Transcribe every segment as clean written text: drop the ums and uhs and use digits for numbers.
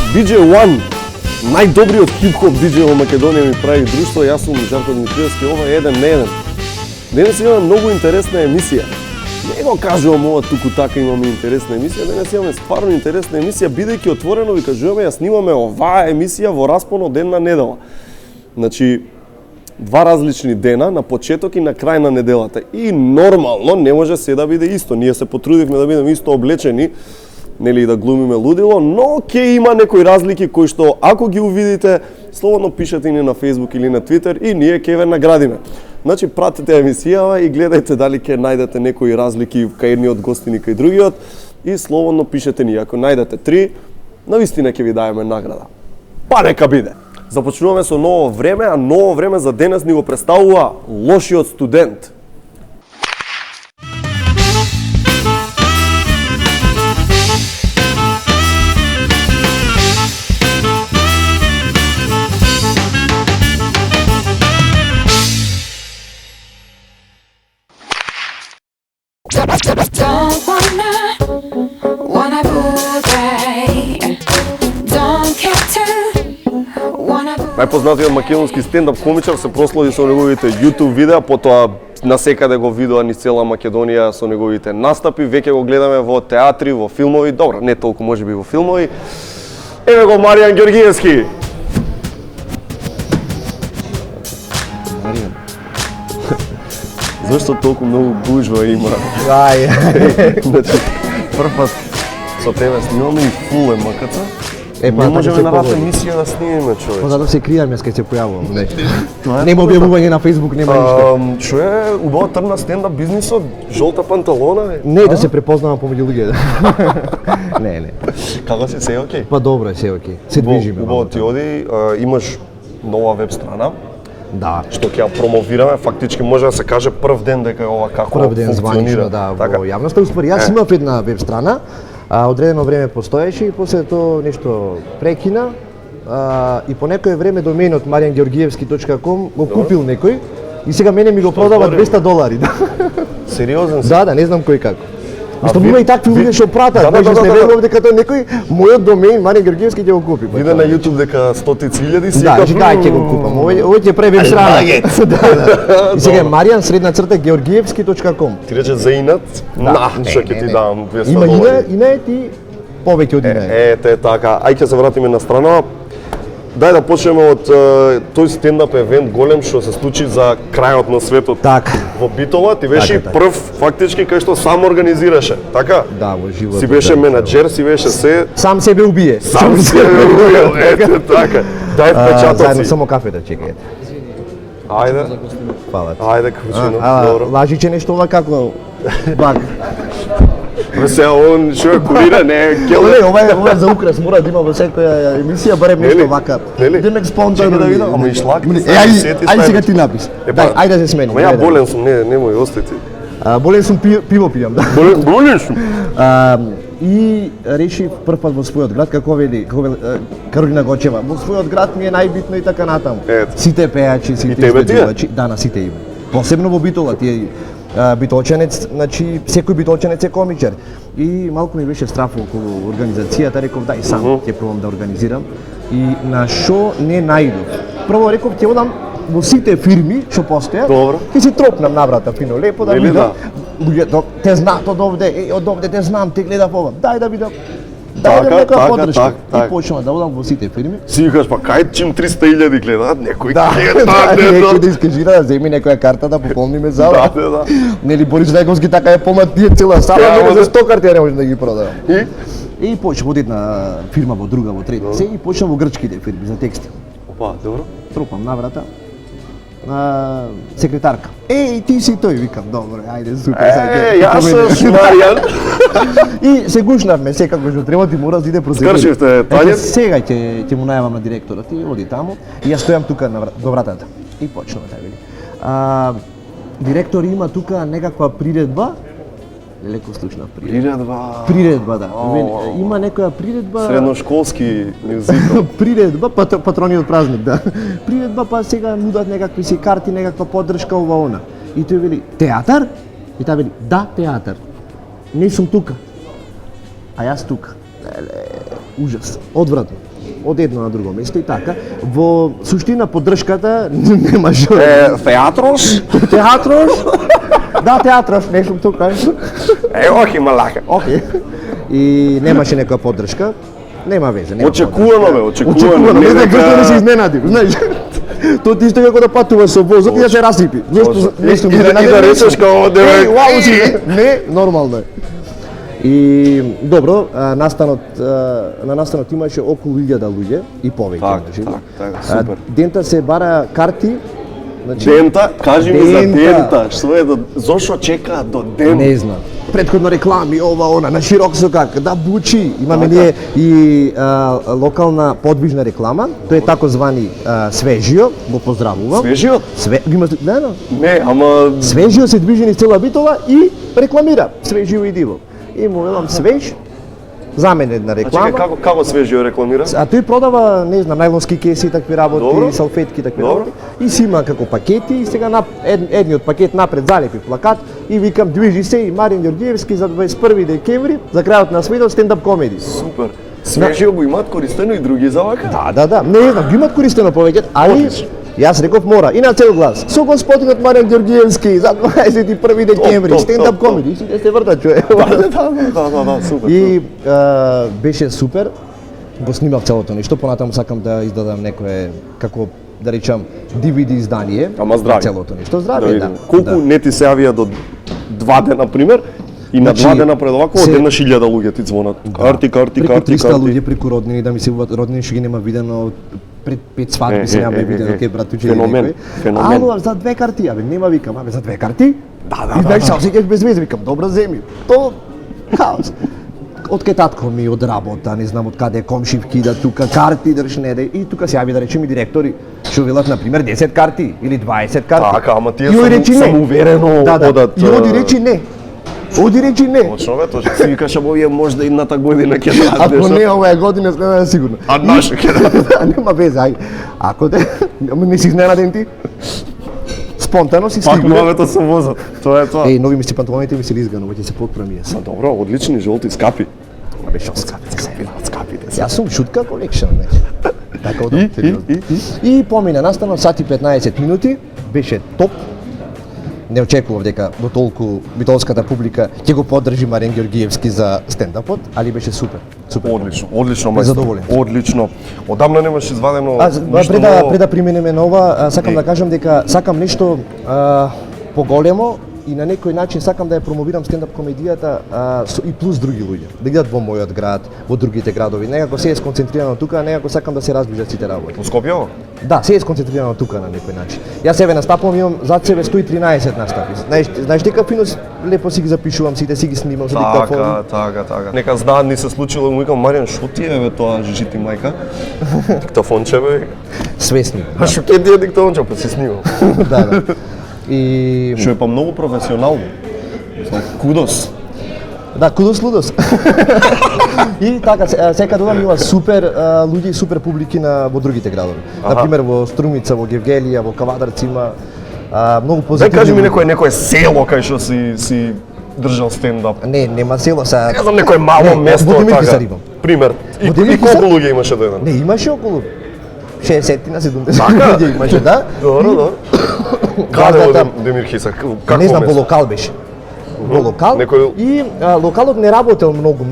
DJ One, најдобриот хип-хоп DJ во Македонија ми прави друштво, јас сум Жарко Дмитриевски, ова е еден на еден. Денес имаме многу интересна емисија. Не го кажувам ова туку така имаме интересна емисија, денес имаме стварно интересна емисија, бидејќи отворено ви кажуваме, ја снимаме оваа емисија во распон од ден на недела. Значи, два различни дена, на почеток и на крај на неделата. И нормално не може се да биде исто. Ние се потрудивме да бидеме исто облечени, нели да глумиме лудило, но ќе има некои разлики кои што ако ги увидите, слободно пишете ни на Facebook или на Twitter и ние ќе ве наградиме. Значи пратете емисијава и гледајте дали ќе најдете некои разлики кај едниот гостин и кај другиот и слободно пишете ни. Ако најдете 3, навистина ќе ви даеме награда. Па нека биде. Започнуваме со ново време, а ново време за денес ни го представува Лошиот студент. Најпознатиот македонски стендап комичар се прослави со неговите YouTube видеа, потоа насекаде го видува низ цела Македонија со неговите настапи, веќе го гледаме во театри, во филмови, добро, не толку можеби во филмови. Еве го Маријан Ѓоргиевски. Маријан. Зошто толку многу гужва има? Значи, прв пат со тебе снимаме и фул емакаца. Не можеме на рата емисија да снимеме, човек. Па затоа се кријам јас кога се појавувам. Нема објавување на Facebook, нема ништо. Што е убава трна стендап бизнисот, жолта панталона? Не, да се препознавам помеѓу луѓе. Не. Како си, се окей? Па добро е, се окей. Се движиме. Убаво ти оди, имаш нова веб страна. Да. Што ќе ја промовираме, фактички може да се каже прв ден дека ова како прв ден функционира. Званично, да, во јавноста. Успори, јас имав една веб страна, одредено време постоеше и после тоа нешто прекина и по некое време доменот mariangeorgievski.com го купил некој и сега мене ми го продава $200. Сериозен си? Да, не знам кој како. Мислам, има и такви луѓе што пратат, не верувам дека тоа некој мојот домен Маријан Ѓоргиевски ќе го купи. Виде на YouTube дека стотици илјади си да, ќе го купам. Овој ќе прави веб страна. Да. И сега Маријан _georgievski.com. Ти рече за инат? Што ќе ти дам $200. Има ина е ти повеќе од ина е. Ете така, ај ќе се вратиме на страна. Дај да почнеме од тој стендап евент голем што се случи за крајот на светот. Така. Во Битола ти беше прв фактички кај што сам организираше, така? Да, во животот. Си беше менаџер, си беше се. Сам себе убие. Сам себе убие, ете така. Дај впечатоци. Заедно само кафе да чекајте. Ајде. Фала. Ајде, капучино. Добро. Лажи че нешто ова како баг. Се он што е курира, не келе. Ова е за украс, мора да има во секоја емисија барем нешто вака. Демек спонтано да видам, ама и шлак. Ајде сега ти напиш. Ајде да се смени. Ама ја болен сум, немој остати. Болен сум, пиво пијам, да. Болен сум. И решив прв пат во својот град, како вели Каролина Гочева, во својот град ми е најбитно и така натаму. Сите пејачи, сите изведувачи, да, на сите има. Посебно во Битола, тие битолченец, значи секој битолченец е комичар. И малку ми беше страф околу организацијата, реков дај сам ќе пробам да организирам. И на шо не најдов. Прво реков ќе одам во сите фирми што постојат. Ќе си тропнам наврата фино лепо да видам. Луѓето те знаат од овде те знам, те гледав ова. Дај да видам. Дај некоја подршка. И почнав да одам во сите фирми. Си викаш, па кај чим 300.000 гледаат, некој некој да искажира, да земи некоја карта да пополниме зала. Да. Нели Борис Најковски така е помат тие цела сала, за 100 карти не може да ги продава. И почнав од една фирма во друга, во трета, и почнав во грчките фирми за текстил. Опа, добро. Трупам наврата. Секретарка. Ти си тој, викам, добро, ајде, супер, јас сум Маријан. И се гушнавме, секако што треба ти мора да иде процедура. Скршивте тањер? Сега ќе му најавам на директорот, и оди таму, и јас стојам тука до вратата. И почнува да вели. Директор има тука некаква приредба, леко слушнав приредба. Приредба, да. Има некоја приредба. Средношколски мюзикал. Приредба, патрониот празник, да. Приредба, па сега нудат некакви си карти, некаква поддршка ова она. И тој вели, театар? И таа вели, да, театар. Не сум тука. А јас тука. Ужас, одвратно. од едно на друго место и така. Во суштина поддршката немаше. Театрош? Театрош? Да, театрош, не сум тука. Охи малака. Окей. И немаше некоја поддршка. Нема везе, нема. Очекувано бе, очекувано. Очекувано, не знам нека- зашто не се изненадив, знаеш. Тоа ти исто како да патуваш со возот и да се расипи. Нешто И да речеш као овде бе. Вау си, не, нормално е. И добро, на настанот имаше околу 1000 луѓе и повеќе. Так, супер. Дента се бара карти. Значи, Дента, кажи ми за Дента. дента, што е зошто чекаат до ден? не знам. Предходно реклами, ова, она, на широк со как, да бучи. Имаме ние и локална подвижна реклама, тоа е тако звани Свежио, го поздравувам. Свежиот? Ги имате гледано? Не, ама Свежио се движи низ цела Битола и рекламира Свежио и диво. И му велам Свеж, за мене една реклама. чекај како Свежио рекламира? А тој продава, не знам, најлонски кеси, такви работи, Добро. салфетки, такви Добро. работи. И си има како пакети и сега едниот пакет напред залепи плакат и викам движи се и Марин Ѓорѓиевски за 21 декември за крајот на светот стендап комеди. Супер. Свежио го имаат користено и други за вака? Да. Не знам, ги имат користено повеќе, али Одлично. јас реков мора и на цел глас. Со господинот Марин Ѓорѓиевски за 21 декември топ, стендап топ, топ. комеди. И сите се вртат човек. Да, супер. И беше супер. Го снимав целото нешто, понатаму сакам да издадам некое, како да речам, DVD издание. Ама здрави. на целото нешто. Да Здрави, видим. да. Колку да. не ти се јавија до 2 дена, пример, и на Значи, 2 дена пред овако, се- од една 1000 луѓе ти звонат. Карти. Преку 300 луѓе, преку роднини, да ми се роднини што ги нема видено, пред 5 свадби се нема видено, кај братуче или Феномен, некој. феномен. Ало, за 2 карти, абе, нема викам, абе, за 2 карти? Да, И знаеш, се осеќаш без везе, викам, добра земи. То, хаос. Од кај татко ми, од работа, не знам од каде, комшивки да тука, карти држ неде, и тука се јави да речем и директори, што велат, например, 10 карти или 20 карти. Така, ама тие И ој речи не. самоуверено Да. одат. И оди речи не. Оди речи не. Точно бе, точно. Си викаш, ама овие можда идната година ќе дадат Ако нешто. не оваа година сме да сигурно. А наша ќе дадат. Нема везе, ај. Ако ама не си изненаден ти? Спонтано си Пак стигнал. главето со возот. Тоа е тоа. Еј, нови ми си панталоните ми се лизгано, ќе се подпремија се. Па добро, одлични жолти скапи. Абе шо скапите се. Скапите. Јас сум шутка колекшн, значи. Така од И помина настано сат и 15 минути, беше топ. Не очекував дека до толку битолската публика ќе го поддржи Марин Ѓорѓиевски за стендапот, али беше супер. Супер. Одлично, мајстор. Задоволен. Одлично. Одамна немаш извадено ништо Пред ново. да преминеме на ова, сакам да кажам дека сакам нешто поголемо и на некој начин сакам да ја промовирам стендап комедијата и плюс други луѓе. Да идат во мојот град, во другите градови. Некако се е сконцентрирано тука, некако сакам да се раздвижат сите работи. Во Скопје? Да, се е сконцентрирано тука на некој начин. Јас себе настапувам, имам зад себе 113 настапи. Знаеш дека фино лепо си ги запишувам, сите си ги снимам со диктафон. Така. Нека знаат ни се случило, му викам Маријан, што ти е бе тоа жижити мајка? Диктафонче бе. Свесни. А што ќе ти е диктафонче, па си снимам. Да. И Што е па многу професионално. Кудос. да, кудос лудос. И така, секаде одам има супер луѓе и супер публики во другите градови. Например, во Струмица, во Гевгелија, во Кавадарци има многу Дај позитивни. кажи ми некое село кај што си држал стендап. Не, нема село са. Не знам некое мало место Во Демирки така. Сарибам. Пример. И Во Демирки колку Сар- луѓе имаше до еден? Не, имаше околу 60 на 70 Така? луѓе имаше, да. Добро. Каде во Газдата- Демир Хиса? Не Какво знам, во место? локал беше. Во локал Некој- и локалот не работел многу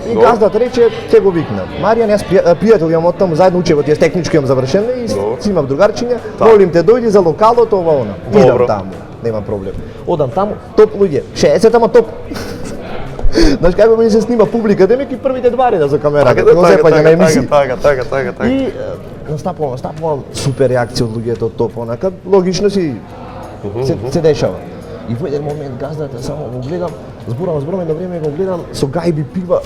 и Добро. газдата рече ќе го викна. Маријан, јас пријател имам од таму, заедно учев, јас технички имам завршено и Добро. си имав другарчиња, Так. молим те дојди за локалот ова она. Идам Добро. таму, нема проблем. Одам таму, топ луѓе, 60 ама топ. Знаеш како ми се снима публика, демек и првите два реда за камерата, го запаѓа на емисија. Така. И настапувам, супер реакција од луѓето од топ, онака, логично си се дешава. И во еден момент газдата само го гледам, зборам едно време го гледам со гајби пива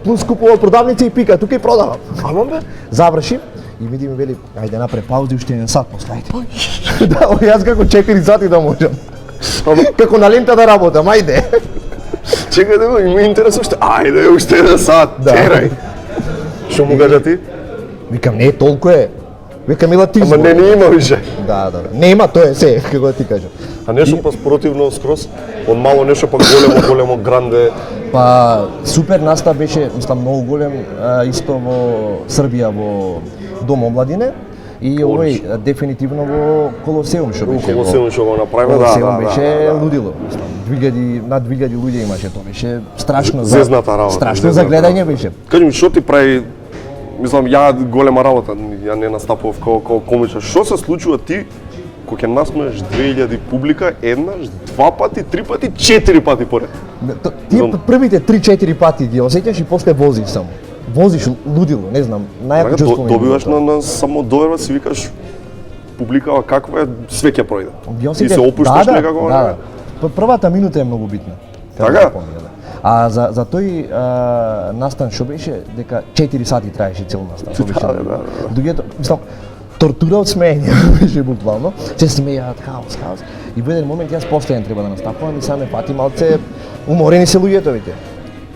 плюс купува продавница и пика, тука и продавам. Ама бе? Завршим и ми вели, ајде направи пауза уште еден сат после ајде. Да, јас како 4 сати да можам. Како на лента да работам, ајде. Чекај да го, има интерес уште. Ајде, уште еден сат, терај. Што му кажа ти? Викам, не, толку е. Викам, ила ти Ама збор. не има више. Да. Нема, тоа е се, како да ти кажам. А нешто па спротивно скроз, од мало нешто па големо гранде, Па супер настап беше, мислам многу голем исто во Србија во Дом омладине и овој дефинитивно во Колосеум што беше. Колосеум што го направи, Колосеум беше лудило, мислам. 2000 над 2000 луѓе имаше, тоа беше страшно зезната работа. Страшно за гледање беше. Кажи ми, што ти прави, мислам, ја голема работа, ја не настапував како комичар. Што се случува ти кога ќе насмееш 2000 публика еднаш, 2 пати, 3 пати, 4 пати поред? Тие првите 3-4 пати ги осеќаш и после возиш само. Возиш лудило, не знам, најако чувство ми. Добиваш на само доверба, си викаш публикава каква е, све ќе пројде. И се опушташ некако. Да. Првата минута е многу битна. Така? А за тој настан што беше дека 4 сати траеше цел настан. Да. Дуѓето, мислам, тортура од смеење беше буквално. Се смејаат, хаос. И во еден момент јас постојано треба да настапувам и сега ме фати малце уморени се луѓето веќе.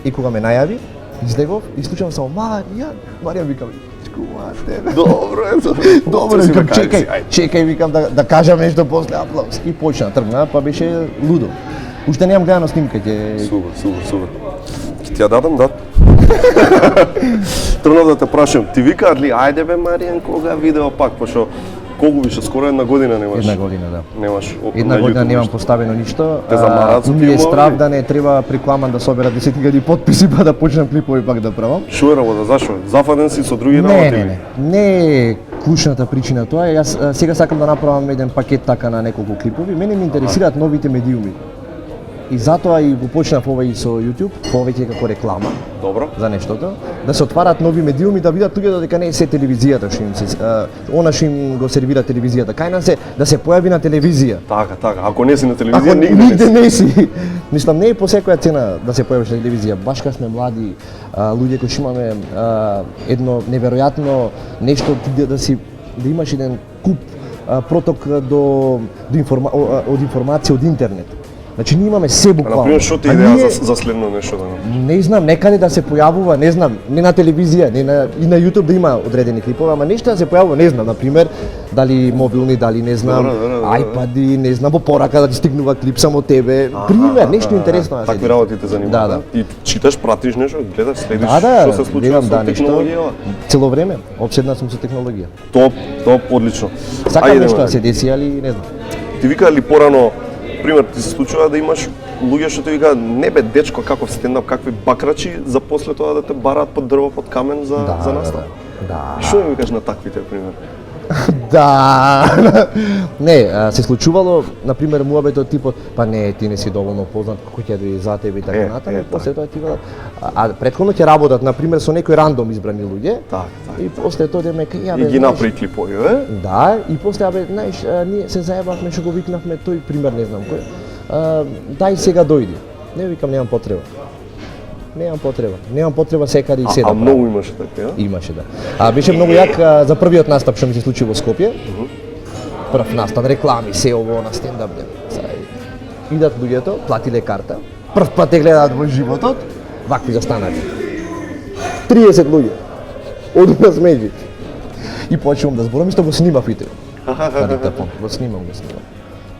И кога ме најави, излегов и слушам само Марија викам, тебе. Добро, викам, чекај, викам да кажам нешто после аплауз. И почна тргна, па беше лудо. Уште немам гледано снимките. Супер. Ќе ти ја дадам, да. Тргнав да те прашам, ти викаат ли, ајде бе Маријан, кога видео пак, пошто колку више, скоро една година немаш. Една година, да. Немаш. Една година немам поставено ништо. Те замараат со ми е страв да не треба прикламан да собера 10.000 потписи па да почнам клипови пак да правам. Шо е работа, зашо? Зафаден си со други работи? Не е клучната причина тоа. Јас сега сакам да направам еден пакет така на неколку клипови. Мене ме интересираат новите медиуми. И затоа и го почнав ова и со YouTube, повеќе како реклама. Добро. За нештото, да се отварат нови медиуми, да видат луѓето дека не е се телевизијата што им се она што им го сервира телевизијата. Кај нас е да се појави на телевизија. Така. Ако не си на телевизија, нигде не си. Мислам, не е по секоја цена да се појавиш на телевизија. Баш кога сме млади, луѓе кои имаме едно неверојатно нешто да имаш еден куп проток од информација од интернет. Значи ние имаме се буквално. Например, што ти идеја за следно нешто да направиш? Не знам, некаде да се појавува, не знам, не на телевизија, и на YouTube да има одредени клипови, ама нешто да се појавува, не знам, например, дали мобилни, дали не знам, iPad-и, не знам, во порака да ти стигнува клип само тебе. Пример, нешто интересно да се. Такви работи те занимаваат. Да. И читаш, пратиш нешто, гледаш, следиш што се случува со технологија. Цело време, обседнат сум со технологија. Топ, одлично. Сакам нешто да се деси, али не знам. Ти вика ли порано, пример, ти се случува да имаш луѓе што ти викаат, не бе дечко, каков стендап, какви бакрачи, за после тоа да те бараат под дрво, под камен за настап? Да. Што ми викаш на таквите, пример? Да. Не, се случувало, например, муабетот типот, па не, ти не си доволно познат, како ќе дојде за тебе и така натаму, после тоа ти велат, претходно ќе работат, например, со некој рандом избрани луѓе. Така. И после тоа дека и ги направи клипови, Да, и после знаеш, ние се заебавме што го викнавме тој пример, не знам кој. Дај сега дојди. Не викам, немам потреба. Немам потреба секаде и се да правам. Многу имаше така, Имаше, да. Беше многу јак за првиот настап што ми се случи во Скопје. Прв настан, реклами, се ово на стендап ден. Идат луѓето, платиле карта. Прв пат те гледаат во животот, вакви застанати. 30 луѓе. Оду на смеји. И почнувам да зборам, исто го снимав и на диктафон. Го снимам.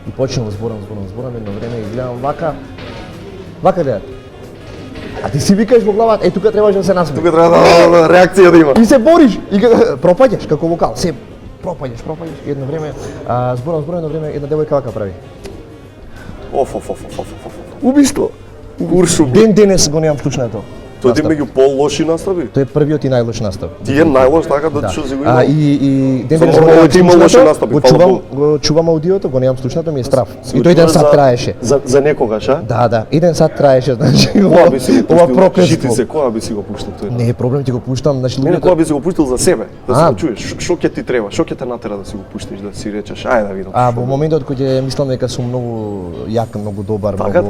И почнувам да зборам, едно време и гледам вака гледат. А ти си викаш во главата, тука требаш да се насмееш. Тука треба да реакција да има. И се бориш, и пропаѓаш како вокал, се пропаѓаш. Едно време, зборам, едно време, една девојка вака прави. Убиство. Уршу. Ден денес го немам слушнато. Тој ти меѓу по-лоши настапи? Тој е првиот и најлош настап. Ти е најлош така да што си го имал? И ден денес го чувам аудиото, го немам слушнато, ми е страв. И тој еден сат траеше. За некогаш, а? Да, еден сат траеше, значи ова проклетство. Жити се, кога би си го пуштил тој? Не е проблем, ти го пуштам, значи луѓето. Кога би си го пуштил за себе, да се чуеш, што ќе ти треба, што ќе те натера да си го пуштиш, да си речеш, ајде да видам. Во моментот кога ќе мислам дека сум многу јак, многу добар, така,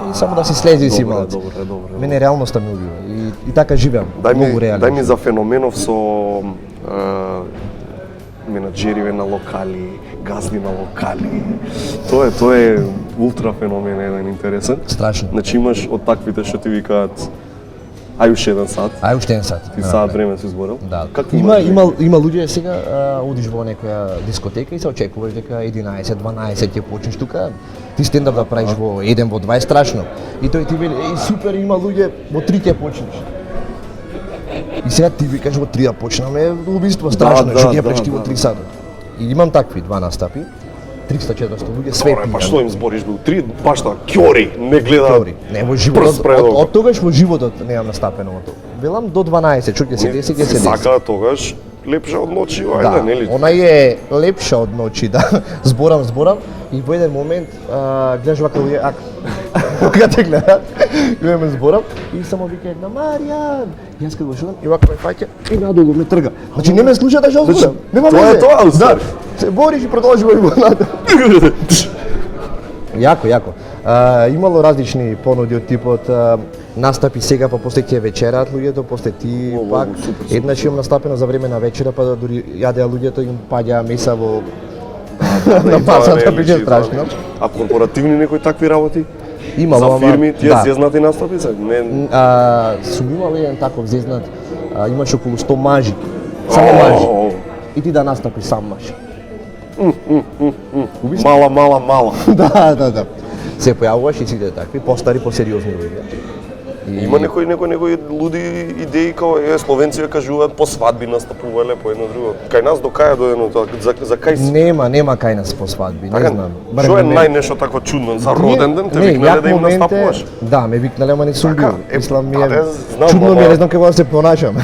и само да си слези си малку. Добре. Мене реалноста ме убива и така живеам, многу реално. Дај ми за феноменов со менаџериве на локали, газди на локали. Тоа е ултра феномен еден интересен. Страшно. Значи имаш од таквите што ти викаат Ај уште еден сат. Ај уште еден сат. Ти сат време си зборил. Да. Какви Има луѓе сега одиш во некоја дискотека и се очекуваш дека 11, 12 ќе почнеш тука. Ти стендап да правиш во 1, во 2 е страшно. И тој ти вели, еј супер, има луѓе, во 3 ќе почнеш. И сега ти викаш во 3 да почнеме, убиство страшно, што ќе правиш ти во 3 сата. И имам такви 2 настапи. 300-400 луѓе све пијани. Па што им збориш бил? 3 баш тоа ќори, не гледа. Ќори. Не во животот. Од тогаш во животот немам настапено во тоа. Велам до 12, што ќе се деси, ќе се деси. Сака тогаш лепше од ночи, ајде, нели? Она е лепша од ночи, да. Зборам и во еден момент гледаш вака луѓе, кога те гледат, ме зборам и само вика една Маријан. Јас кога го шудам и вака ме фаќа и надолу ме трга. Значи не ме слушате што зборам. Нема везе. Тоа е тоа, да. Се бориш и продолжуваш во надолу. Јако. Имало различни понуди од типот настапи сега, па после ќе вечерат луѓето, после ти пак. Еднаш имам настапено за време на вечера, па дури јадеа луѓето, им паѓа меса во на масата, биде страшно. А корпоративни некои такви работи? Имало, за фирми, тие зезнати настапи се? Сум имал еден таков зезнат, имаш околу 100 мажи, само мажи. И ти да настапи сам маж. Мала. Да. Се појавуваш и сите такви, постари, посериозни луѓе. Има некои луди идеи како словенци кажуваат по свадби настапувале по едно друго. Кај нас до кај доено тоа за кај нема кај нас по свадби, не знам. Што е најнешто такво чудно за роден ден те викнале да им настапуваш? Да, ме викнале, ама не сум бил. Мислам ми е чудно ми е, не знам како да се понашам.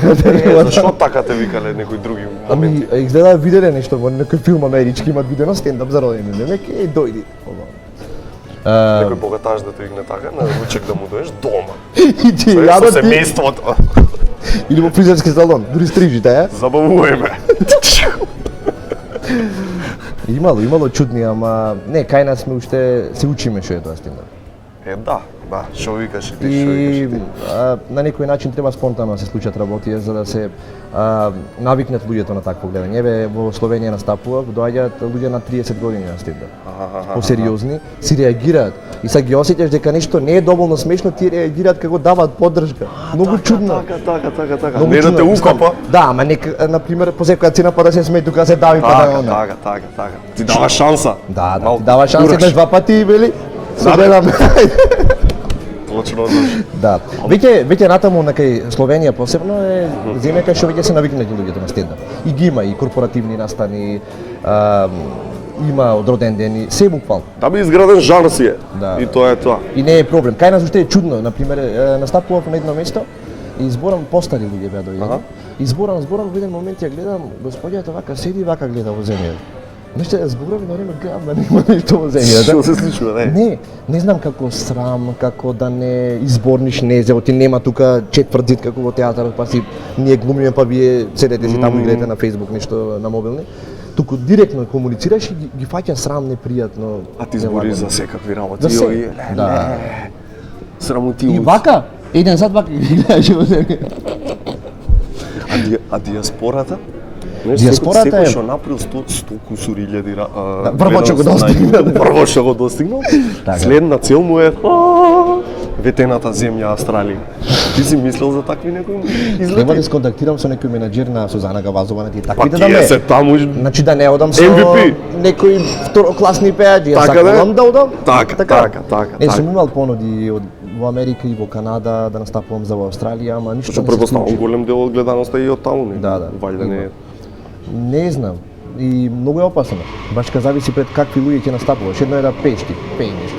Зашто така те викале некои други моменти? Изгледа виделе нешто во некој филм амерички, имат видено стендап за роден ден. Еј дојди. Некој богаташ да те игне така, на ручек да му доеш дома. И ти јадат со семејството. Или во фризерски салон, дури стрижите, Забавувај ме. Имало чудни, ама не, кај нас сме уште се учиме што е тоа стендап. Да, што викаш ти, И на некој начин треба спонтано да се случат работи за да се навикнат луѓето на такво гледање. Еве во Словенија настапува, доаѓаат луѓе на 30 години на стендап. Посериозни, си реагираат. И сега ги осеќаш дека нешто не е доволно смешно, ти реагираат како даваат поддршка. Многу чудно. Така. Не да те укапа. Да, ама нека на пример по секоја цена па да се смее тука се дави па да она. Така. Ти дава шанса. Да, ти дава шанса еднаш два пати и вели. Се гледам. Точно. Да. Веќе натаму на кај Словенија посебно е земја кај што веќе се навикнати луѓето на стендап. И ги има и корпоративни настани, има од роден ден и се буквално. Да би изграден жанр си е. Да. И тоа е тоа. И не е проблем. Кај нас уште е чудно, на пример, настапував на едно место и зборам постари луѓе беа дојдени. И зборам во еден момент ја гледам господјата вака седи вака гледа во земјата. Нешто ја зборам и на време гледам да нема нешто во земјата. Што се случува, Не знам како срам, како да не изборниш незево, ти нема тука четврт зид како во театарот, па си ние глумиме, па вие седете си таму и гледате на Facebook нешто на мобилни. Туку директно комуницираш и ги фаќа срам непријатно. А ти збориш за секакви работи. За се. Да. Срамотиво. И вака, еден сад вака ги гледаш во земјата. А диаспората? Диаспората е што направил 100 кусури илјади прво што го достигнал. Прво што го достигнал. Следна цел му е ветената земја Австралија. Ти си мислел за такви некои излети? Треба да се контактирам со некој менаџер на Сузана Гавазова на тие таквите да ме. Се таму. Значи да не одам со MVP. некои второкласни пејачи, јас сакам да одам. Така. Не сум имал понуди во Америка и во Канада да настапувам за во Австралија, ама ништо Што не се предпоставам случи. голем дел од гледаноста и од таму, не? Да. Валјда не е. Не знам. И многу е опасно. Баш ка зависи пред какви луѓе ќе настапуваш. Едно е да пееш ти, пеј нешто.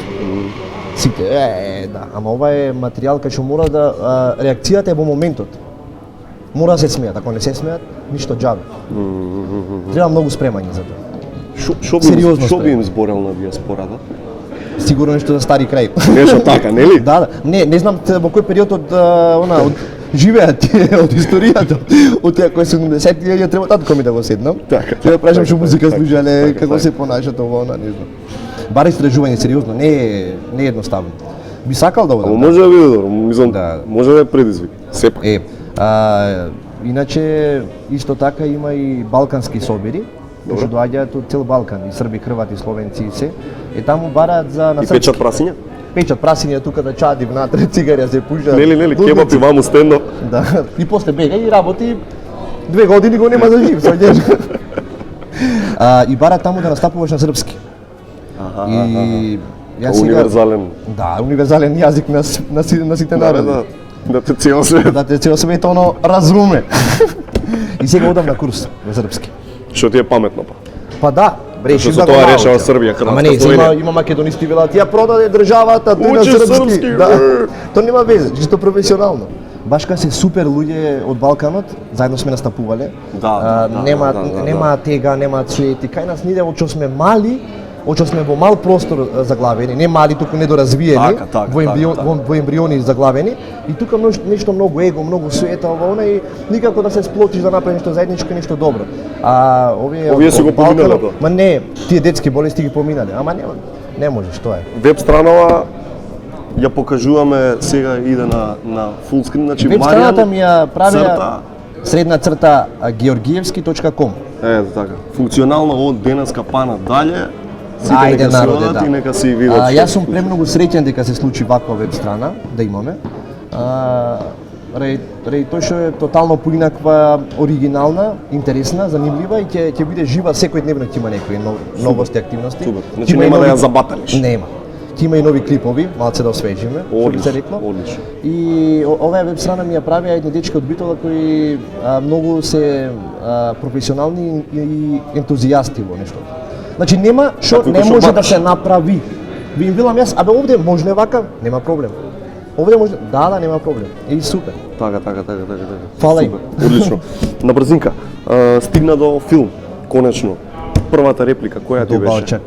Сите, да. Ама ова е материјал кај што мора да реакцијата е во моментот. Мора да се смеат, ако не се смеат, ништо џабе. Треба многу спремање за тоа. Што би им зборел на диаспората? Сигурно нешто за стари крај. Нешто така, нели? Да. Не знам во кој период од живеат тие од историјата, од тие кои се 70-ти, ја треба татко ми да го седнам. Така. Треба да прашам што музика слушале, како се понашат ова, не знам. Бар истражување сериозно, не е едноставно. Би сакал да одам. Може да биде добро, мислам, може да е предизвик. Сепак. Иначе исто така има и балкански собири, што доаѓаат од цел Балкан, и срби, хрвати, словенци и се. Таму бараат за И печат прасиња? печат прасиња тука да чади внатре, цигари се пушат. Нели, кебап и ваму стендо. Да, и после бега и работи 2 години го нема за жив, сваѓаш. И бара таму да настапуваш на српски. И јас сега Универзален. Да, универзален јазик на сите народи. Да те цел свет. Да те цел свет оно разуме. И сега одам на курс на српски. Што ти е паметно па? Па да, решив Што да го тоа научам. решава Србија, Хрватска, Ама не, Словенија. има македонисти велат, ја продаде државата, ти на Учи српски. српски, Да. То нема везе, чисто професионално. Башка се супер луѓе од Балканот, заедно сме настапувале. Да, Нема тега, нема цвети. Кај нас ниде од што сме мали, од што сме во мал простор заглавени, не мали, туку недоразвиени, Така, во ембриони заглавени. И тука нешто многу его, многу света, ова она и никако да се сплотиш да направиш нешто заедничко, нешто добро. А Овие се го поминале тоа? Ма не, тие детски болести ги поминале, ама не можеш, тоа е. Веб странава ја покажуваме сега иде на фулскрин, значи Веб страната ми ја правеа црта. средна црта georgievski.com. Така. Функционално од денеска па надале. Сите Ајде нека се народе, одат да. и нека се видат. Јас сум премногу среќен дека се случи ваква веб страна, да имаме. Рај тој што е тотално поинаква, оригинална, интересна, занимлива и ќе биде жива секојдневно, ќе има некои новости, активности. Супер. Значи Ќе има и нема да нови- ја забаталиш. Нема. Ќе има и нови клипови, малце да освежиме, што би се рекло. Одлично. И оваа веб страна ми ја правиа едни дечки од Битола кои многу се професионални и ентузијасти во нешто. Значи нема што Како не што може да баташ. се направи. Ви им велам јас, абе овде можне вака, нема проблем. Овде може, да, нема проблем. И супер. Така. Фала им. Супер. Одлично. На брзинка, стигна до филм, конечно. Првата реплика која ти беше? Добалчак.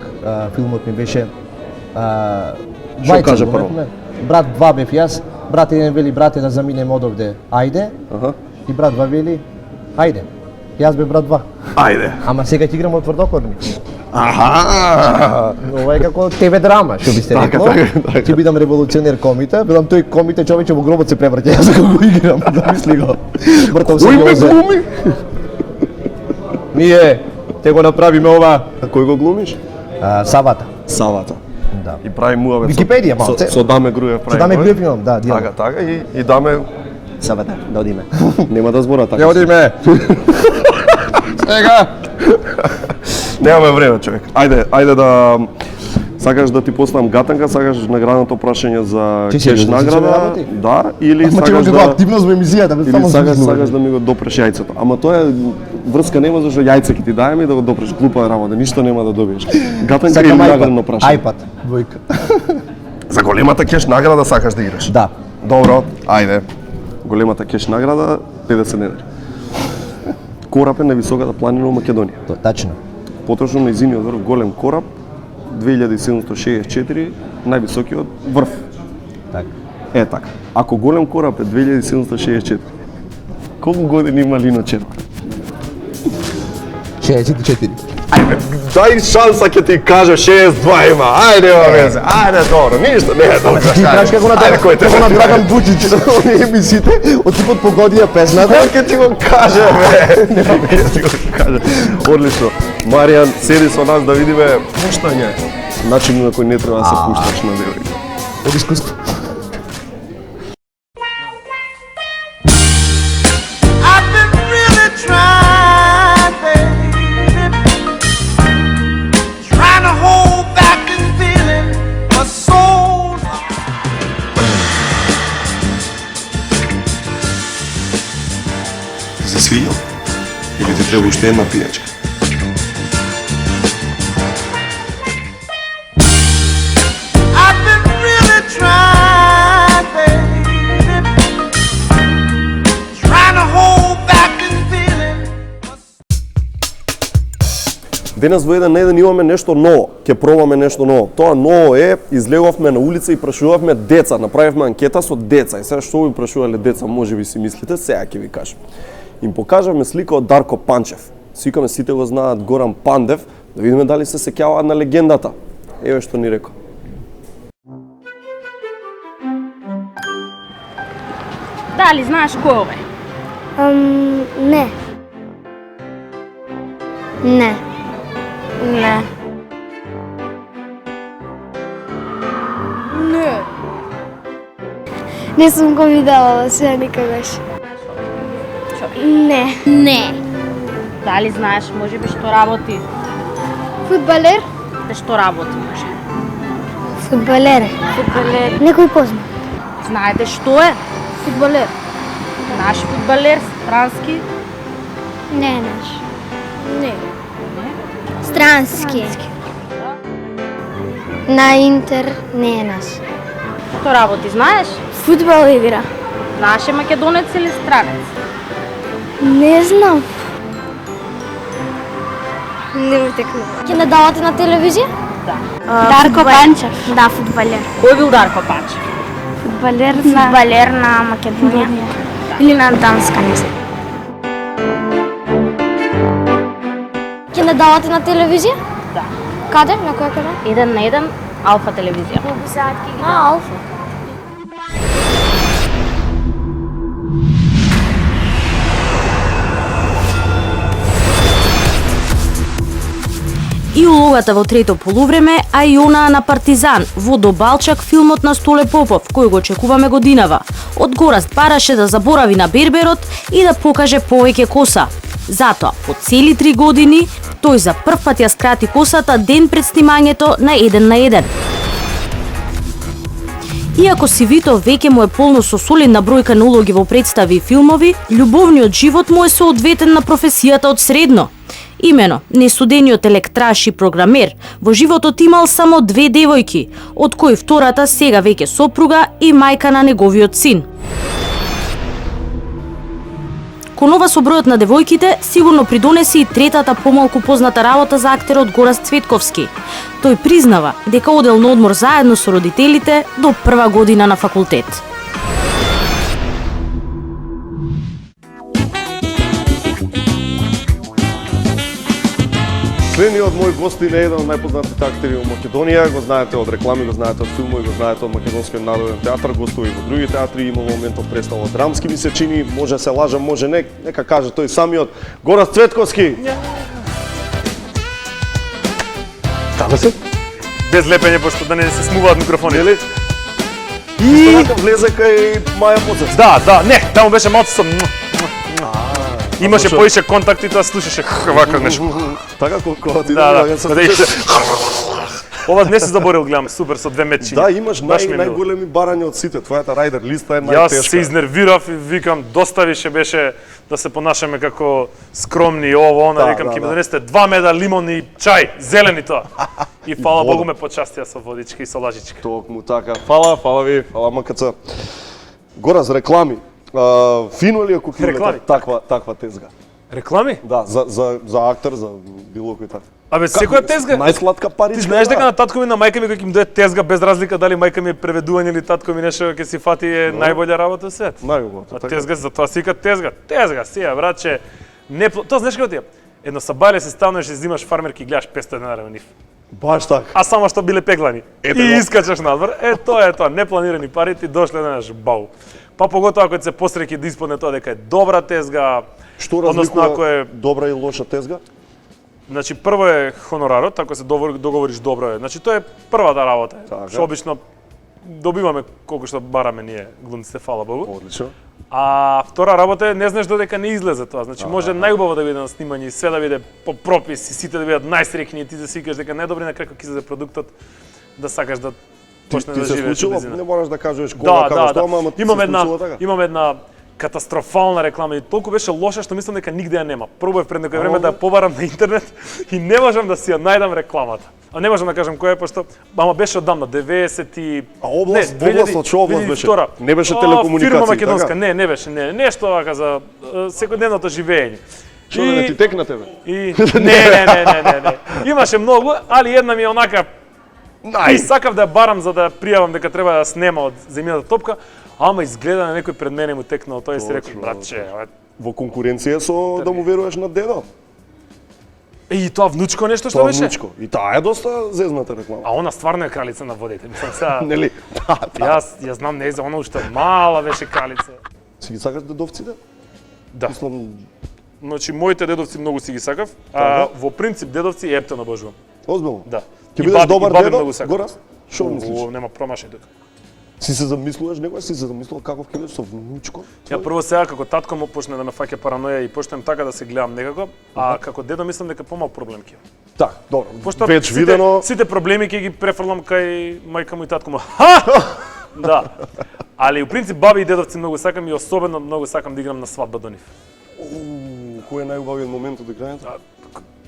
Филмот ми беше Што кажа прво? Брат 2 бев јас, брат 1 вели брате да заминем одовде. Ајде. Аха. И брат 2 вели ајде. Јас бев брат 2. Ајде. Ама сега ќе играм од тврдокорни. Аха. Ова е како ТВ драма, што би се Така, рекло. така. Ќе бидам револуционер комите, бидам тој комите човече во гробот се преврќа, јас како го играм, да мисли го. Мртов се Кој ме гозе. глуми? Ние те го направиме ова. А кој го глумиш? Савата. Савата. Да. И прави муавет. Википедија малце. Со Даме Груев прави. Со Даме муавет. Груев имам, да, дијалог. Така, и Даме Савата, да одиме. нема да збора така. Ја одиме. Сега. Немаме време, човек. Ајде да сакаш да ти поставам гатанка, сакаш наградното прашање за Ти си кеш си награда, работи? да, или Ама ќе сакаш како да активност во емисијата, бе, или само сакаш да ми го допреш јајцето. Ама тоа е врска нема зашто јајце ќе ти даеме и да го допреш, глупа работа, ништо нема да добиеш. Гатанка или наградно прашање. iPad, двојка. За големата кеш награда сакаш да играш. Да. Добро, ајде. Големата кеш награда 50 денари. Кораб е на високата планина во Македонија. То тачно. Поточно нејзиниот врв голем кораб 2764, највисокиот врв. Така. Е така. Ако голем кораб е 2764, колку години има Лино Черва? 64. Ајде, дај шанса ќе ти кажа 62 има. Ајде, ова везе. Ајде, добро, ништо не е добро. Ти знаеш како на Ајде, кој те како на Драган Вучич оние емисиите, од типот погодија песната. Кој ќе ти го каже, бе? Нема ќе ти го каже. Одлично. Маријан, седи со нас да видиме пуштање. Начин на кој не треба да се пушташ на девојка. Од искуство. I've been really trying, baby, trying to hold back this feeling for so long. Ти се свиѓал? Или ти треба уште една пијачка? I've been really trying, baby, trying to hold back this feeling. Денес во еден на еден имаме нешто ново. Ќе пробаме нешто ново. Тоа ново е, излеговме на улица и прашувавме деца. Направивме анкета со деца. И сега што ви прашувале деца, може би си мислите, сега ќе ви кажам. Им покажавме слика од Дарко Панчев. Свикаме, сите го знаат Горан Пандев, да видиме дали се сеќаваат на легендата. Еве што ни рекол. Дали знаеш кој е овој? Не. Не. Не. Не. Не сум го видела се никогаш. Не. Не. Дали знаеш, може би, што работи? Фудбалер? Те што работи, може? Фудбалер. Фудбалер. Некој позна. Знаете што е? Фудбалер. Наш фудбалер, странски. Не наш. Не. Странски. На Интер не е наш. Што работи, знаеш? Фудбал игра. Наш е македонец или странец? Не знам. Не ме текнува. Ќе не давате на телевизија? Да. Дарко Панчев. Да, фудбалер. Кој бил Дарко Панчев? Фудбалер на Македонија. Или на Данска, мислам. Ќе не давате на телевизија? Да. Каде? На која канал? 1 на 1, Алфа телевизија. Алфа. И улогата во трето полувреме, а и онаа на Партизан, во До Балчак, филмот на Столе Попов, кој го очекуваме годинава. Од Гораст бараше да заборави на берберот и да покаже повеќе коса. Затоа, по цели 3 години, тој за прв пат ја скрати косата ден пред снимањето на 1 на 1. Иако CV-то веќе му е полно со солидна бројка на улоги во представи и филмови, љубовниот живот му е соодветен на професијата од средно. Имено, нестудениот електраш и програмер, во животот имал само 2 девојки, од кои втората сега веќе сопруга и мајка на неговиот син. Кон ова со бројот на девојките, сигурно придонеси и третата помалку позната работа за актерот Гораст Цветковски. Тој признава дека одел на одмор заедно со родителите до прва година на факултет. Следниот мој гостин е еден од најпознатите актери во Македонија, го знаете од реклами, го знаете од филмови, го знаете од Македонскиот народен театар, гостува и во други театри, има во моментов представа драмски ми се чини, може се лажам, може не, нека каже тој самиот Гораст Цветковски. Како се? Без лепење, пошто да не се смуваат микрофони. Нели? И така влезе кај Маја Поцев. Да, не, таму беше малку со имаше поише контакти, тоа слушаше вака нешто. Така кога ти Да, кога ише. Ова не се заборил, гледам, супер со 2 мечи. Да, имаш Баш ми е мило. најголеми барања од сите. Твојата рајдер листа е Јас се најтешка. изнервирав и викам, доста више беше да се понашаме како скромни и ово, она, Да, викам, да, ќе ми да. донесете 2 меда лимон и чај, зелени тоа. И фала вода. Богу ме почастија со водички и со лажички. Токму така. Фала ви, фала МКЦ. Гора за реклами. Фино ли е кога Реклами? таква тезга? Реклами? Да, за актер, за било кој така. Абе, секоја тезга. Најсладка паричка. Ти знаеш дека да. на татко ми, на мајка ми, кога им дое тезга, без разлика дали мајка ми е преведување или татко ми нешто ќе си фати е најболја работа во свет. Најубавото, А така. тезга, за тоа се вика тезга. Тезга, сија, братче. Не, тоа знаеш како ти е? Едно сабајле се стануваш и взимаш фармерки и гледаш 500 денари на нив. Баш така. А само што биле пеглани. Ете И го. искачаш надвор. Тоа е тоа, непланирани пари ти дошле еднаш бау. Па поготоа ако се посреќи да испадне тоа дека е добра тезга, Што односно ако разликува е, добра и лоша тезга? значи прво е хонорарот, ако се договориш добро е. Значи тоа е првата работа. Така. Што обично добиваме колку што бараме ние глумците, фала Богу. Одлично. А втора работа е не знаеш додека не излезе тоа. Значи може најубаво да биде на снимање и се да биде по пропис и сите да бидат најстрикни и ти да си викаш дека најдобри на крај кога ќе излезе продуктот да сакаш да почне Ти да се живееш случило, без не мораш да кажеш кога, Да, како да, што, да. ама ти се Имам една катастрофална реклама и толку беше лоша што мислам дека нигде ја нема. Пробував пред некој време да ја побарам на интернет и не можам да си ја најдам рекламата. А не можам да кажам која е, пошто ама беше одамна 90 и А област, не, 2000, област, што област беше? 2002. Не беше А, телекомуникации, Фирма македонска, така? не беше, не, нешто вака за секојдневното живење. Што да не ти текна тебе? И не. Имаше многу, али една ми е онака и сакав да ја барам за да ја пријавам дека треба да снема од земјата топка, ама изгледа на некој пред мене му текнал тоа и си рекол, братче, Во конкуренција со да му веруваш на дедо. и тоа внучко нешто што Тоа беше? внучко. И таа е доста зезната реклама. А она стварно е кралица на водите. Мислам сега, Нели? Да, да. ја знам не за она уште мала беше кралица. Си ги сакаш дедовците? Да. Мислам, Значи моите дедовци многу си ги сакав, а Така. во принцип дедовци Ептен обожувам. озбилно. Да. Ќе И бидеш баби- добар и баби дедо, многу сакам. Горас? Што мислиш? Нема промашај тука. Си се замислуваш некогаш, си се замислувал каков ќе бидеш со внучко? Ја прво сега како татко му почне да ме фаќа параноја и почнем така да се гледам некако, а како дедо мислам дека помал проблем ќе. Так, добро. Пошто Веќе видено. сите проблеми ќе ги префрлам кај мајка му и татко му. Ха! Да. Али у принцип баби и дедовци многу сакам и особено многу сакам да играм на свадба до нив. Кој е најубавиот момент од играњето?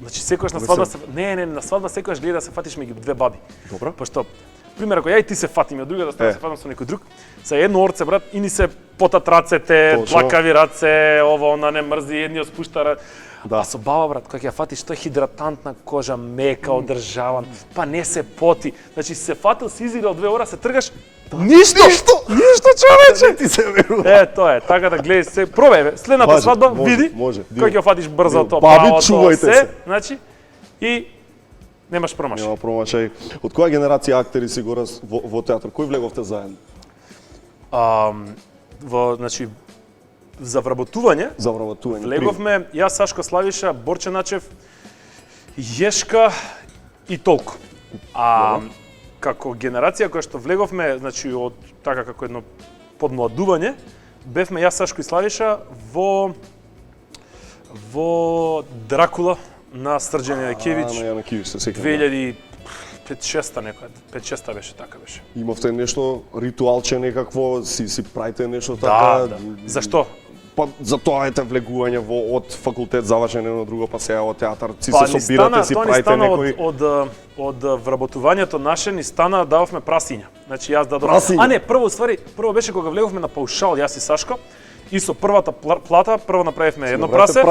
Значи секогаш на свадба се на свадба секогаш гледа да се фатиш меѓу две баби. Добро. Пошто пример ако ја и ти се фатиме од другата страна се фатам со некој друг, се едно орце брат и ни се потат рацете, плакави раце, ова она не мрзи, едниот спушта. Да. А со баба брат кога ќе ја фатиш тоа е хидратантна кожа, мека, одржаван, па не се поти. Значи се фатил, си изиграл 2 ора, се тргаш. Ништо човече. Ти се верува. Тоа е, така да гледаš се. Пробај, следната свадба види. Кога ќе фатиш брзо тоа, баби, чувајте се. Значи и немаш промашај. Нема промашај. Од која генерација актери си горас во театар? Кој влеговте заедно? Значи за вработување. За вработување. Влеговме јас, Сашко Славиша, Борче Начев, Јешка и толку. Како генерација која што влеговме, значи од така како едно подмладување, бевме јас, Сашко и Славиша во Дракула на Срđan Јанакевиќ. На Јанакевиќ се сеќам. 2005-6 некоја, 5-6 беше така беше. Имавте нешто ритуалче некакво, си правите нешто така? Да. Зашто? Па за тоа ете влегување од факултет завршен едно друго, па сега во театар, си се собирате, си правите некои... Од вработувањето наше ни стана дававме прасиња. Значи јас дадов... Прасиња? А не, прво беше кога влеговме на паушал јас и Сашко и со првата плата прво направивме едно прасе.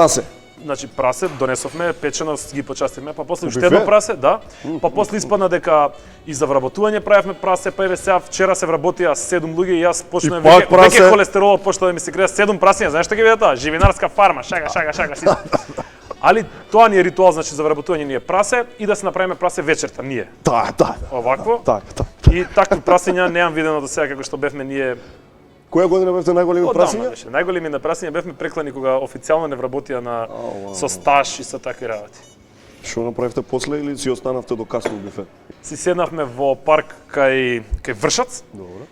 Значи прасе донесовме, печено ги почастивме, па после уште едно прасе, да. Па после испадна дека и за вработување правевме прасе, па еве сега вчера се вработија 7 луѓе и јас почнав веќе холестеролот почна да ми се креа 7 прасиња, знаеш што ги биде тоа? Живинарска фарма, шага. Али тоа ни е ритуал, значи за вработување ни е прасе и да се направиме прасе вечерта ние. Да. Овакво. Така. И такви прасиња неам видено до сега како што бевме ние. Која година бевте најголеми прасиња? Најголеми на прасиња бевме преклани кога официјално не вработија на со стаж и со такви работи. Што направивте после или си останавте до касно буфет? Си седнавме во парк кај Вршац. Добро.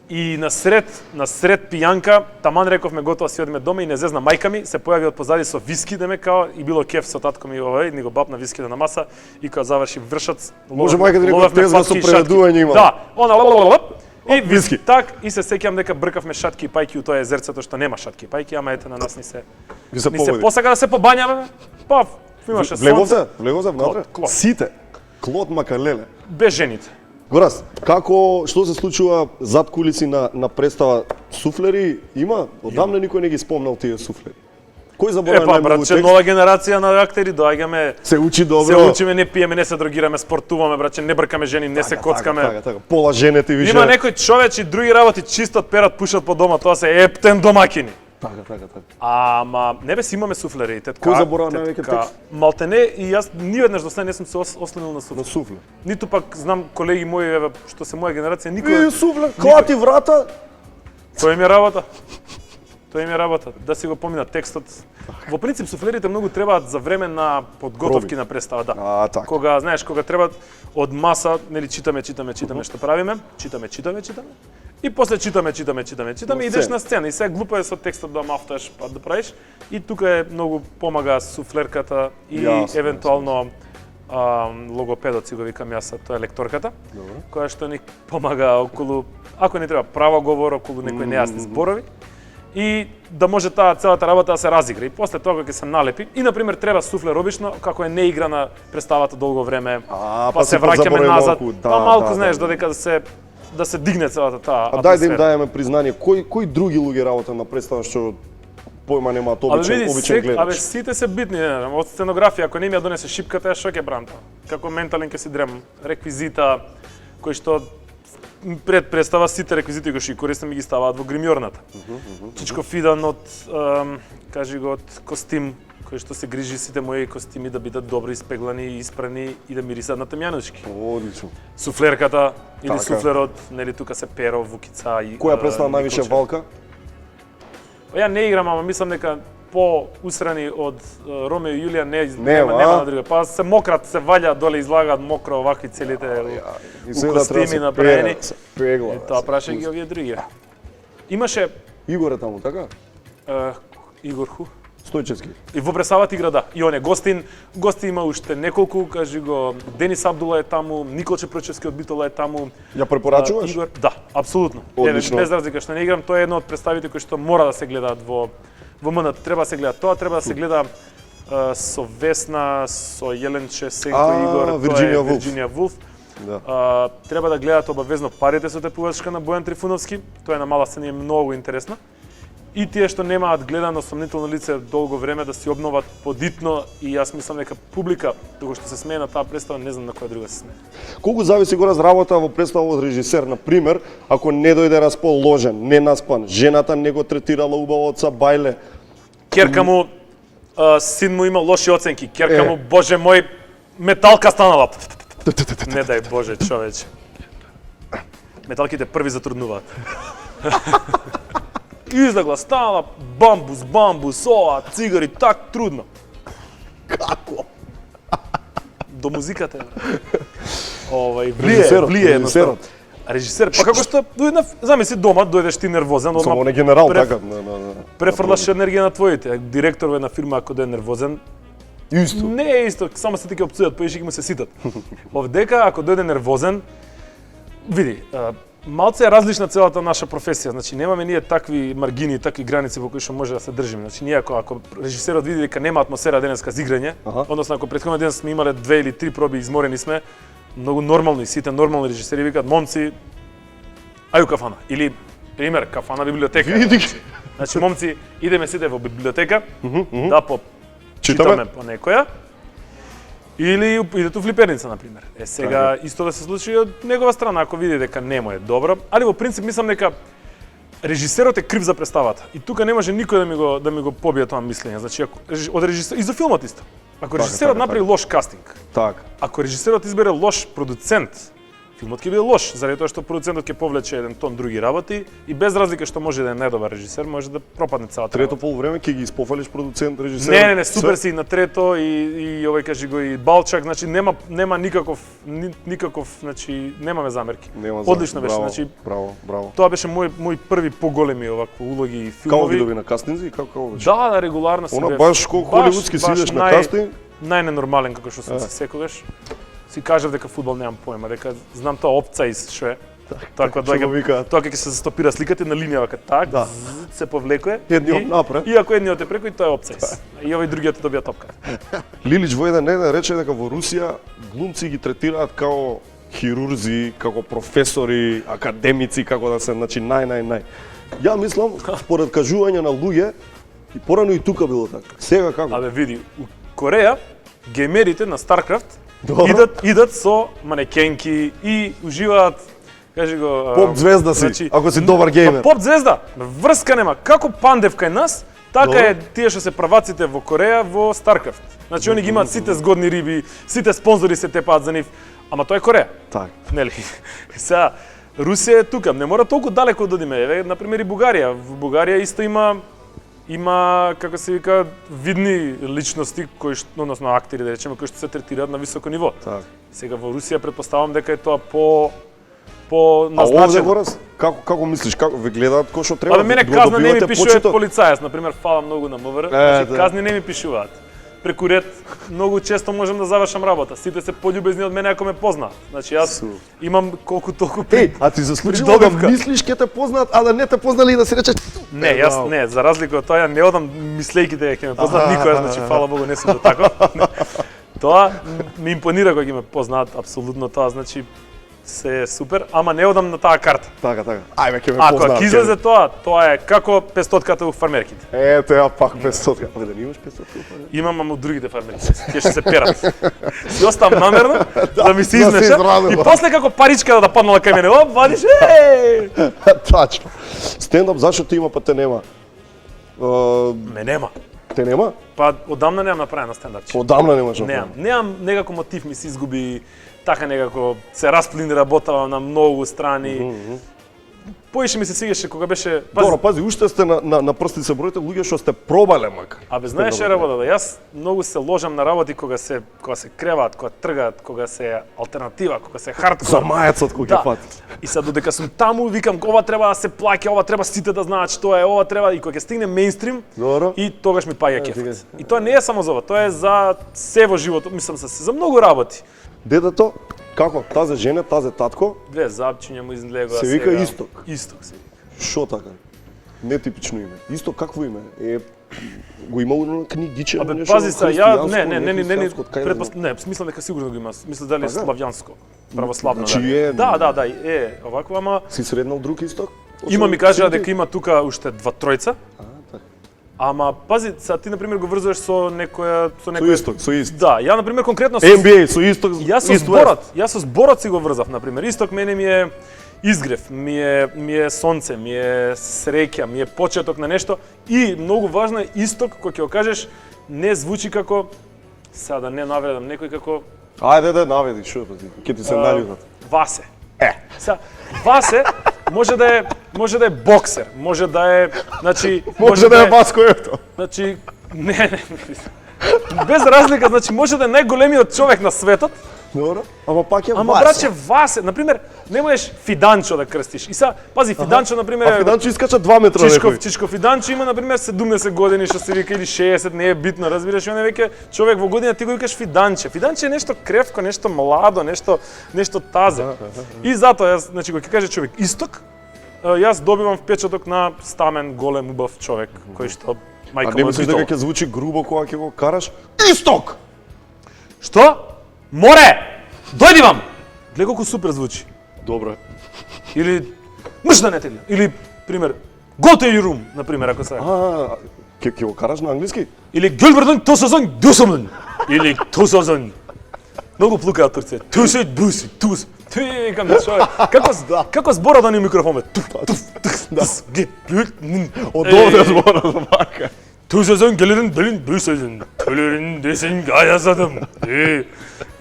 И насред пијанка, таман рековме готово си одиме дома и не зезна мајка ми, се појави од позади со виски да ме као и било кеф со татко ми ни го бапна виски на маса и кога заврши Вршац, може мајка да реков тезга со преведување има. Да, и виски. Так, и се сеќам дека бркавме шатки и пајки у тоа езерцето што нема шатки и пајки, ама ете на нас ни се посака да се побањаме, па имаше сонце. Влеговте внатре? Сите. Клод Макалеле. Без жените. Горас, што се случува зад кулиси на представа суфлери има? Одамна никој не ги спомнал тие суфлери. Кој заборава најмногу братче, текст? нова генерација на актери, доаѓаме, се учи добро. Се учиме, не пиеме, не се дрогираме, спортуваме, братче, не бркаме жени, не се коцкаме. Така. Пола женете више. Има некои човечи други работи чистат, перат, пушат по дома, тоа се ептен домакини. Така. Ама не бе си имаме суфлери и тетка. Кој заборава највеќе текст? Малтене и јас никогаш до сега не сум се ослонил на суфлер. На суфлер. Ниту пак знам колеги мои еве што се моја генерација никој. Суфлер, клати врата. Тоа им е работа. Да си го помина текстот. Во принцип суфлерите многу требаат за време на подготовки на представа, да. Така. Кога знаеш, кога требаат од маса, нели читаме што правиме, читаме. И после читаме и идеш на сцена и сега глупо е со текстот да мафташ па да правиш и тука е многу помага суфлерката и евентуално логопедот си го викам јас, тоа е лекторката, која што ни помага околу, ако не треба право говор, околу некои нејасни зборови и да може таа целата работа да се разигра и после тоа кога ќе се налепи и на пример треба суфлер обично како е неиграна представата долго време, па се враќаме назад, па малку знаеш додека да се дигне целата таа атмосфера. Дај да им даеме признание, кои други луѓе работат на представа што појма немаат обичен гледач? Абе сите се битни, од сценографија, ако не ми ја донесе шипката, што ќе брам тоа? Како ментален ќе си дремам, реквизита кои што пред представа сите реквизити кои што користам ги ставаат во гримјорната. Чичко Фидан од костим кој што се грижи сите мои костими да бидат добро испеглани и испрани и да мирисат на темјанучки. Одлично. Суфлерката или суфлерот, нели тука се Перо, Вукица и која представа највише Валка? Ја не играм, ама мислам дека по-усрани од Ромео и Јулија Нема, нема на друго. Па се мократ, се ваља доле, излагаат мокро овакви целите И у сега треба да костими се направени. пегла. И тоа праша ги овие други. Имаше Игор е таму, така? Игор Ху. Стојчевски. И во Бресават игра, да. И он е гостин. Гости има уште неколку, кажи го, Денис Абдула е таму, Николче Прочевски од Битола е таму. Ја препорачуваш? Игор, да, апсолутно. Одлично. Без разлика што не играм, тоа е едно од представите кои што мора да се гледаат во МН. Треба да се гледа тоа, треба да се гледа со Весна, со Јеленче, Сенко Игор, Вирџинија Вулф. Вирџинија Вулф. Да. Треба да гледат обавезно Парите со тепувачка на Бојан Трифуновски. Тоа е на мала сцена, е многу интересна. И тие што немаат гледано сомнително лице долго време да си обноват подитно, и јас мислам дека публика, докато што се смее на таа представа, не знам на која друга се смее. Колку зависи гораз работа во представа од режисер, на пример, ако не дојде расположен, не наспан, жената не го третирала убаво од бајле. Керка му, син му има лоши оценки, керка му, боже мој, металка станала. Не дај боже, човече. Металките први затруднуваат. Излегла, станала, бамбус, ова, цигари, так трудно. Како? До музиката е. Влие едноставно. Режисер, па како што замисли дома, дојдеш ти нервозен, Само не генерал, така. префрлаш енергија на твоите. Директор на фирма ако да е нервозен, Исто. не е исто, само се ти ќе опцујат, поиш ќе му се ситат. Овдека ако дојде нервозен, види, малце е различна целата наша професија, значи немаме ние такви маргини, такви граници во кои што може да се држиме. Значи ние ако режисерот види дека нема атмосфера денеска за играње, односно ако претходниот ден сме имале 2 или 3 проби, изморени сме, многу нормално и сите нормални режисери викаат момци ају кафана или пример кафана библиотека. Види. Значи момци идеме сите во библиотека да читаме по некоја. Или идете у флиперница, например. Сега исто да се случи од негова страна, ако види дека не му е добро. Али во принцип мислам дека режисерот е крив за представата. И тука не може никој да ми го побие тоа мислење. Значи од режисер и за филмот исто. Ако режисерот направи лош кастинг, Така. ако режисерот избере лош продуцент, филмот ќе биде лош, заради тоа што продуцентот ќе повлече еден тон други работи и без разлика што може да е најдобар режисер, може да пропадне целата Трето работа. полувреме ќе ги испофалиш продуцент, режисер. Не, супер си на трето и овој кажи го и Балчак, значи нема никаков, значи немаме замерки. Одлично беше, значи Браво. тоа беше мој први поголеми овакви улоги и Како филмови. ги доби на кастинзи? Како беше? Да, регуларно се Она бев. баш колку холивудски си идеш на кастинг? Најненормален како што сум се секогаш. Си кажав дека фудбал немам поема, дека знам тоа опца и што е. Така доаѓа, тоа ќе се застопира сликата на линија вака так, се повлекува. Едниот напред. И ако едниот е преку, и тоа е опца. И овој другиот добија топка. Лилич во еден рече дека во Русија глумци ги третираат како хирурзи, како професори, академици, како да се, значи нај. Ја мислам, според кажување на луѓе, и порано и тука било така. Сега како? Абе види, у Кореја геймерите на StarCraft идат со манекенки и уживаат, кажи го, Поп звезда си, ако си добар геймер. Поп звезда, врска нема. Како Пандев кај нас, така е тие што се праваците во Кореја во StarCraft. Значи они ги имаат сите згодни риби, сите спонзори се тепаат за нив, ама тоа е Кореја. Так. Нели? Сега Русија е тука, не мора толку далеко да одиме. Еве, на пример и Бугарија. Во Бугарија исто има како се вика видни личности кои што, односно актери да речеме, кои што се третираат на високо ниво. Так. Сега во Русија претпоставам дека е тоа по А овде назначено. горас, како мислиш, како ве гледаат кој што треба? Абе мене го казна не ми добивате пишуваат почитот? полицајас, на пример, фала многу на МВР, значи казни не ми пишуваат. Преку ред многу често можам да завршам работа. Сите се пољубезни од мене ако ме познаат. Значи јас имам колку толку А ти заслужило да мислиш ке те познаат, а да не те познали и да си речеш Не, јас не, за разлика од тоа ја не одам мислејќи дека ќе ме познаат никој, значи фала Богу не сум до тако. Тоа ми импонира кога ги ме познаат, апсолутно тоа значи се супер, ама не одам на таа карта. Така. Ајде ќе ме Ако познаат. ќе излезе тоа е како 500-ката у фармерките. Ето ја пак 500. Абе да немаш 500 фармерки? Имам ама другите фармерици, тие што се перат. Си оставам намерно да ми се да се изнеша израдува. и после како паричка да паднала кај мене, оп, вадиш, Тачно. Стендап зашто ти има па те нема? Ме нема. Те нема? Па одамна немам направено стендап. Одамна немаш. Немам некако мотив ми се изгуби, така некако се расплини работава на многу страни. поише ми се свигаше кога беше Добро, пази, уште сте на прсти се броите луѓе што сте пробале мак. Абе, знаеш работа, да јас многу се ложам на работи кога се креваат, кога тргаат, кога се алтернатива, кога се хардкор. За мајецот кој ќе фати. И sad додека сум таму, викам ова треба да се плаќа, ова треба сите да знаат што е, ова треба и кога ќе стигне мејнстрим, Добро. и тогаш ми паѓа кефот. И тоа не е само за ова, тоа е за се во животот, мислам за многу работи. Детето, како? Тазе жене, тазе татко, Две запчиња му излегоа се вика сега. Исток. Исток се вика. Шо така? Нетипично име. Исток какво име? Го имало на книгиче, Абе, нешто пази се, ја христијанско, не, христијанско, кај да знам? не, смислам дека сигурно го има. Мислам дали е Така? славјанско, православно. Значи дали. е- Да, овако, ама Си среднал друг Исток? има ми кажа Освен дека има тука уште два тројца. така. Ама пази, сега ти на пример го врзуваш со некоја Со Исток, со Исток. Да, ја на пример конкретно со NBA, со Исток, Јас со зборот си го врзав, на пример. Исток мене ми е изгрев, ми е сонце, ми е среќа, ми е почеток на нешто и многу важно е исток кој ќе го кажеш не звучи како сега да не навредам некој како Ајде да наведи, шо па ти, ќе ти се наљутат. Васе. Сега Васе може да е боксер, може да е, значи Може да е Васко Ето. Значи не. Без разлика, значи може да е најголемиот човек на светот. Добро, ама пак е Ама Васе. браче Васе, на пример, не можеш Фиданчо да крстиш. И сега, пази, Фиданчо на пример, А Фиданчо искача 2 метра некој. Чичко Фиданчо има на пример 70 години што се вика или 60, не е битно, разбираш, и он е веќе човек во година ти го викаш Фиданче. Фиданче е нешто кревко, нешто младо, нешто тазе. И затоа јас, значи кога ќе каже човек Исток, јас добивам впечаток на стамен, голем, убав човек кој што А мајка не му мислиш битола. дека ќе звучи грубо кога ќе го караш? Исток! Што? Море! Дојди вам! Гледај колку супер звучи. Добро. Или мршна неделја. Или, пример, go to your room, на пример, ако се. Ќе го караш на англиски? Или Гюлберден Тосозон Дюсомен. Или Тосозон. Многу плукаат турци. Тусе буси, тус. Ти викам човек. Како зборот на микрофон? Туф, гет. Од овде збора за вака. Тусозон гелерен белин бусозон. Толерен десен гајасадам.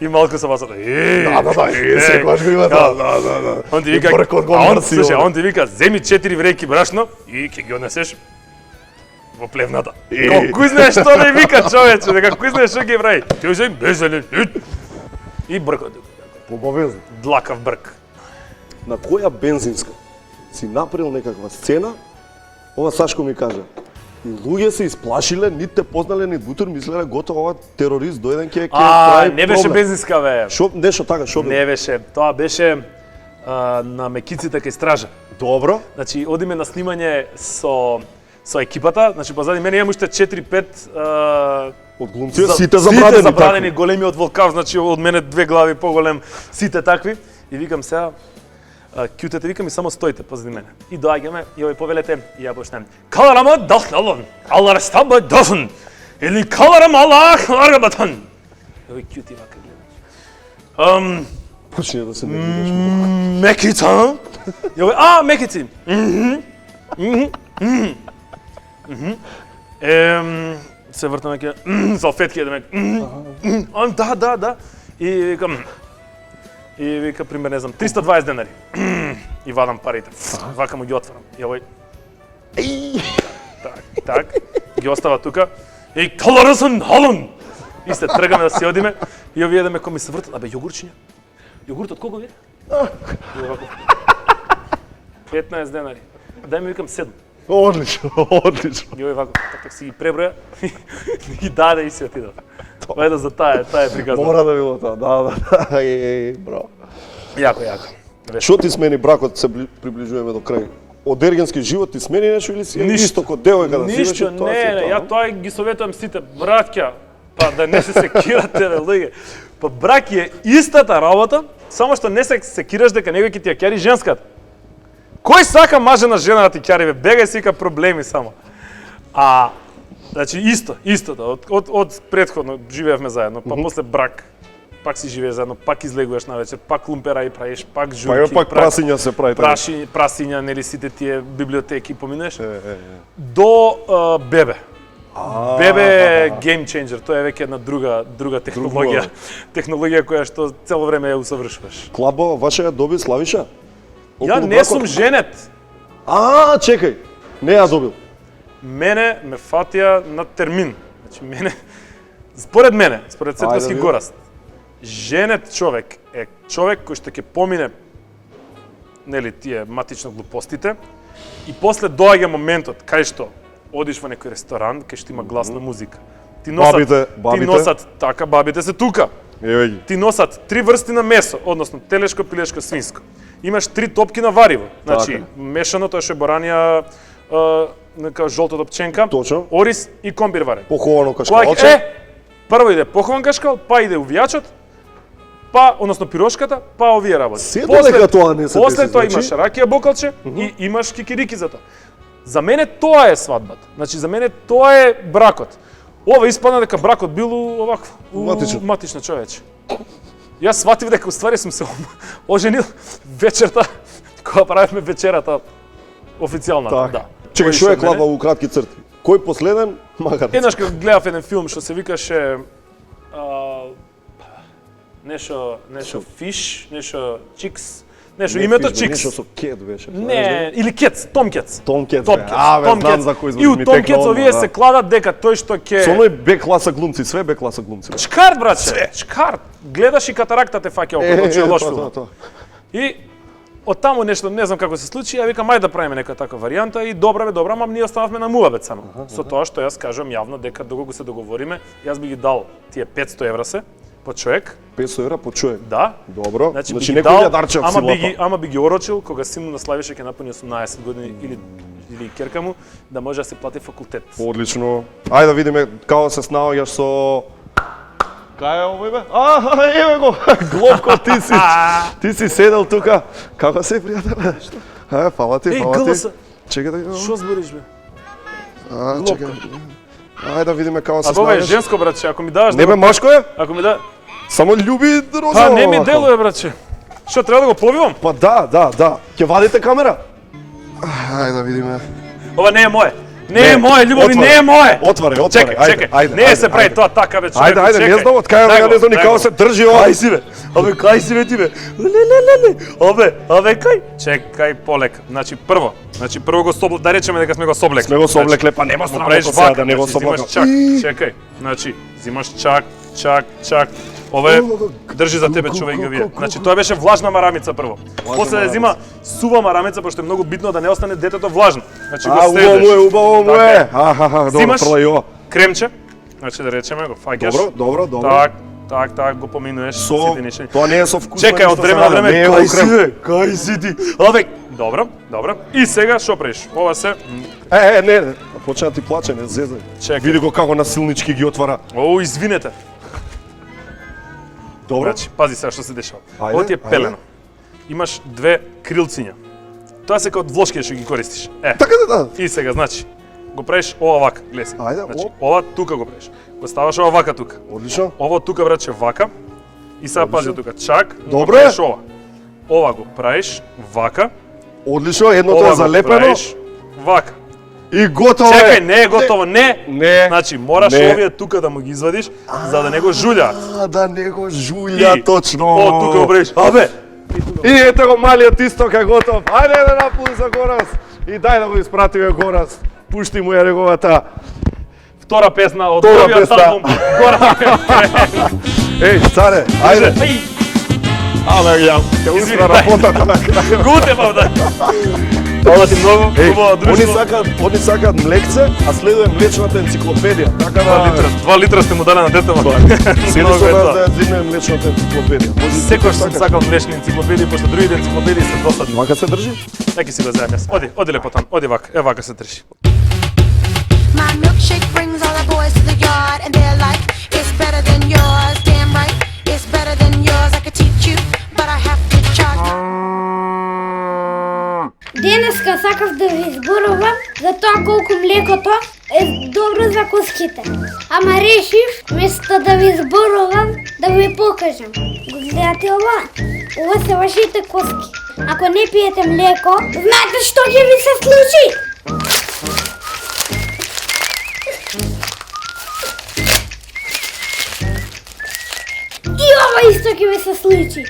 И малку се басат. Да, секогаш го има да. Он ти вика, он ти вика, земи 4 вреки брашно и ќе ги однесеш во плевната. Колку знаеш што да вика човече, дека кој знаеш што ги прави. Ти земи безелен. И бркот. Обавезно. Длакав брк. На која бензинска си направил некаква сцена? Ова Сашко ми кажа. И луѓе се исплашиле, нит те познале, нит бутур, мислеле готово ова терорист дојден ќе прави Не беше проблем. бензинска бе. Шо нешто така, шо Не беше, тоа беше на Мекиците кај стража. Добро. Значи одиме на снимање со екипата, значи позади мене имам уште 4-5 Од глумците сите забрадени. забрадени, големиот волкав, значи од мене 2 глави поголем, сите такви. И викам сега, кјутете, викам и само стоите позади мене. И доаѓаме, и овој повелете, и ја почнем. Каларама дахналон, алар стаба дофн, или каларам алах аргабатан. И овој кјути вака гледа. Почне да се нервираш. Мекица? И овој, Мекици. Се вртаме ке салфетки едеме. Да. И вика пример не знам 320 денари. И вадам парите. Вака му ги отварам. И овој так ги остава тука. И каларасан халон. И се тргаме да си одиме и овие едеме кој ми се вртат. Абе јогурчиња. Јогуртот колку е? 15 денари. Дај ми викам 7. Одлично. И овој вако так си ги преброја и ги даде и си отидов. Ајде за таа е приказна. Мора да било тоа, да. Браво. Јако. Што ти смени бракот, се приближуваме до крај? Од ергенски живот ти смени нешто или си исток од девојка да си Ништо, не, ја тоа ги советувам сите браќа, па да не се секирате бе луѓе. Па браки е истата работа, само што не се секираш дека некој ќе ти ја ќари женската. Кој сака мажена жена да ти ќари бе, бегај сика проблеми само. Значи истото, од претходно живеевме заедно, па после брак, пак си живееш заедно, пак излегуваш навечер, пак лумпера и правиш, пак журки, Пак прасиња се прави. прасиња, нели сите тие библиотеки поминеш. До бебе. Бебе е game changer, тоа е веќе една друга технологија. Технологија која што цело време ја усавршуваш. Клаба ваша ја доби Славиша? Ја не сум женет. Чекај. Не ја добил. Мене ме фатија на термин. Значи мене според мене, според Цветковски Ајде, Гораст, женет човек е човек кој што ќе помине нели тие матично глупостите и после доаѓа моментот кај што одиш во некој ресторан кај што има гласна музика. Ти Бабите. ти носат така, бабите се тука. Еве ги. Ти носат 3 врсти на месо, односно телешко, пилешко, свинско. Имаш 3 топки на вариво. Значи, Така. мешано тоа што е боранија нека жолтата пченка, Точно. ориз и комбир варен. Поховано Кога кашкалче. прво иде похован кашкал, па иде увијачот, па односно пирошката, па овие работи. Се додека тоа не се После деси, тоа значи? имаш ракија бокалче и имаш кикирики за тоа. За мене тоа е свадбата. Значи за мене тоа е бракот. Ова испадна дека бракот бил овакво, матично човече. Јас сватив дека уствари сум се оженил вечерта кога правевме вечерата официјалната, Така. да. Чекај, Кој што е мене? клапа у кратки црти? Кој последен? Макар. Еднаш кога гледав еден филм што се викаше нешто фиш, нешто чикс, нешто името чикс. Нешто со кет беше. Не, или Кец, Том Кец. Том Кец. Том бе. Кец. А, бе, Том знам Кец. за кој И у ми Том текна Кец одма, овие да. се кладат дека тој што ќе Со оној Б класа глумци, све Б класа глумци. бе. Чкарт, брате. Чкарт. Гледаш и катаракта те фаќа околу, тоа е лош филм. тоа. И од таму нешто не знам како се случи, ја викам ајде да правиме нека таква варијанта и добра, ама ние останавме на муабет само. Со тоа што јас кажувам јавно дека доколку се договориме, јас би ги дал тие 500 евра се по човек. 500 евра по човек. Да. Добро. Значи, Значи би ги некој дал, ја дарчев си ама би ги орочил кога син му на Славише ќе напуни 18 години или керка му да може да се плати факултет. Одлично. Ајде да видиме како се снаоѓаш со Кај е овој бе? Еве го. Глобко, ти си седел тука. Како си, пријател? Фала ти, фала ти. ГЛС. Чекај да Што збориш бе? чекај. Ајде да видиме како се А ова е снаоѓаш. женско братче, ако ми даваш Не бе, машко е? Ако ми да Само љуби розово. Па не ми овако. делува братче. Што треба да го повивам? Па да. Ќе вадите камера? Ајде да видиме. Ова не е мое. Не е мое, љубови, отварај. не е мое. Отварај, Чекај. Не се прави тоа така бе, човек. Ајде, не знам од кај Дай ја го, не знам ни дай како го. се држи ова. Кај си бе? Кај си бе ти бе? Лелелеле. Абе, кај? Чекај полека. Значи прво го собл, да речеме дека сме го соблекле. Сме го соблекле, па нема Значи, срамота сега да не го соблекам. соблекам. Зимаш чак, чекај. Значи, зимаш чак. Ова е држи за тебе човек ги овие. Значи тоа беше влажна марамица прво. После да зима сува марамица пошто е многу битно да не остане детето влажно. Значи го следеш. Убаво му Така е. е. Добро, Зимаш пролај ова. кремче. Значи да речеме го фаќаш. Добро. Так, го поминуваш Со сите нешто. тоа не е со вкус. Чекај, од време на време, не е кај во си крем. бе? Кај си ти? Абе, добро. И сега што правиш? Ова се Не, почна ти плаче, не зезај. Чекај. Види го како насилнички ги отвара. извинете. Добро. Значи, пази сега што се дешава. Ајде, Ова ти е ајде. пелено. Имаш 2 крилциња. Тоа се како од влошки што ги користиш. Така да. И сега, значи, го правиш ова вака, гледај сега. Ајде, Значи, оп. ова тука го правиш. Го ставаш ова вака тука. Одлично. Ова тука браче вака. И сега пази тука чак, Добро го е. правиш ова. Ова го правиш вака. Одлично, едното Ова е го залепено правиш вака. и готово Чекај, е. не е готово, не. Не. Значи, мораш Не. овие тука да му ги извадиш за да не го жулјаат. Да не го жулја точно. О, тука го правиш. Абе, И ете го малиот исток е готов. Ајде да напуни за Горас. И дај да го испратиме Горас. Пушти му ја неговата. втора песна од Втора новиот песна. албум. Гора. Еј, царе, ајде. Ај, Абе, ја, ќе Извини, успра дај. работата на крајот. гуте да. Ова ти многу хубаво друштво. Они сакаат млекце, а следува млечната енциклопедија. Така да 2 литра сте му дали на детето. седи Многу со е нас тоа. да ја зимне млечната енциклопедија. Секој сум сакал млечни енциклопедии, пошто другите енциклопедии се досадни. Вака се држи? Неки си го заедам јас. Оди лепотан, оди вака, вака се држи. My milkshake brings all the boys to the yard, and they're like, it's better than yours. Damn right, it's better than yours. I could teach you, but I have to charge. Денеска сакав да ви зборувам за тоа колку млекото е добро за коските. Ама решив, место да ви зборувам, да ви покажам. Го гледате ова? Ова се вашите коски. Ако не пиете млеко, знаете што ќе ви се случи? И ова исто ќе ви се случи.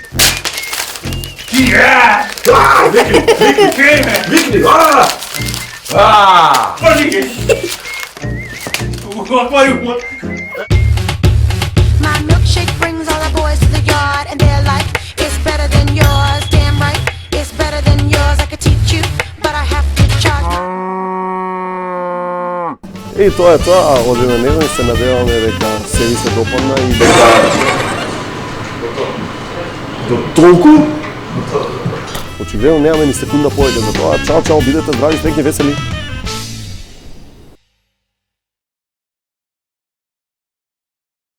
My milkshake brings all the boys to the yard, and they're like, it's better than yours. Damn right, it's better than yours. I could teach you, but I have to charge. И тоа е тоа, од денес се надеваме дека се ви се допадна и дека... До толку? Очигледно немаме ни секунда повеќе за тоа. Чао, чао, бидете здрави, среќни, весели.